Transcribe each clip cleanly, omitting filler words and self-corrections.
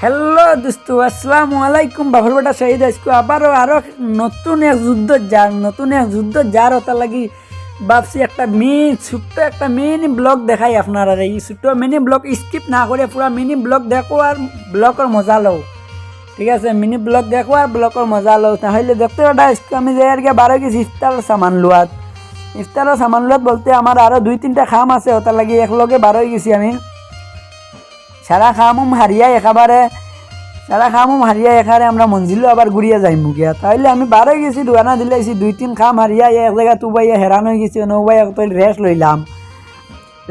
Hello দোস্ত, আসসালামু আলাইকুম। বাবুর বেটা শহীদ আজকে আরও নতুন এক যুদ্ধ যার ওটা লাগি ভাবছি একটা ছোট্ট একটা মিনি ব্লগ দেখাই আপনারা। এই ছোট্ট মিনি ব্লগ স্কিপ না করে পুরো মিনি ব্লগ দেখো আর ব্লগের মজা লও। ঠিক আছে, মিনি ব্লগ দেখো আর ব্লগের মজা লও। তাহলে দেখতে পাটা আজকে আমি যাই আর কি বারো গেছি ইফতারের সামান লুয়াত বলতে আমার আরও 2-3টা খাম আছে, ওটা লাগি একলগে বারোই গেছি আমি। সারা খামুম হারিয়াই এখানে আমরা মঞ্জিল আবার ঘুরিয়া যাই মুখিয়া। তাহলে আমি বারো গেছি দোকানা দিলাইছি 2-3 খাম হারিয়া এক জায়গা তুবাইয়া হেরান হয়ে গেছি, নৌবাই রেস্ট লইলাম।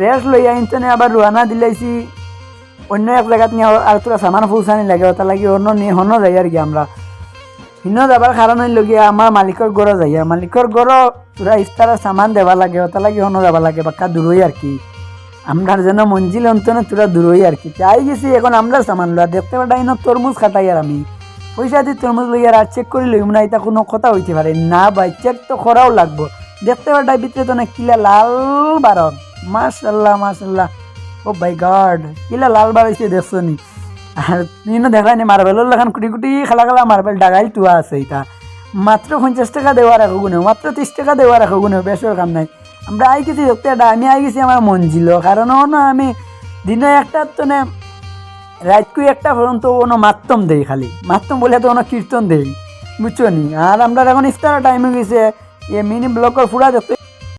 রেস্ট লইয়া ইনতনে আবার রোয়ানা দিলাইছি অন্য এক জায়গাত নিয়ে আর তোরা সামান ফুলসানি লাগে, ওটা লাগি অন্য নিয়ে হন্য যাই আর কি আমরা হিন্ন যাবার কারণ হইল গিয়া আমার মালিকর গড় যাইয়া মালিকর গড় তোরা ইফতারের সামান দেওয়া লাগে, ওটা লাগি হন্য যাবা লাগে বাক্কা দূরই আর কি। আমরা যেন মঞ্জিল অন্তনে তোরা দূরই আর কি চাই গেছি। এখন আমরা সামান লওয়া দেখতে পাঠাই না তরমুজ খাটাই আর আমি পয়সা দিয়ে তরমুজ লইয়ার আর চেক করে লইম না, এটা কোনো কথা হইতে পারে না ভাই, চেক তো করাও লাগবো। দেখতে পাঠাই ভিতরে তো না কিলা লাল বারক, মাশাল্লাহ ও ভাই গড, কিলা লাল বার হয়েছে দেখছো নি। আর তুই দেখাই নি মার্বেলের লেখান কুটি কুটি খালা মার্বেল ডাগাইল টুয়া আছে, এটা মাত্র 50 টাকা দেওয়া রাখো গুনে, মাত্র 30 টাকা দেওয়া রাখো গুনে, বেশর কাম নাই। আমরা আই গেছি দেখতে আমি আই গেছি আমার মঞ্জিল, কারণ না আমি দিনে একটা তো না রাতকুই একটা পর্যন্ত কোনো মাত্তম দেই, খালি মাত্তম বলে তো কোনো কীর্তন দেই, বুঝছো নি। আর আমরা এখন ইফতারের টাইম হয়ে গেছে, মিনি ব্লকের ফুরা দেখতে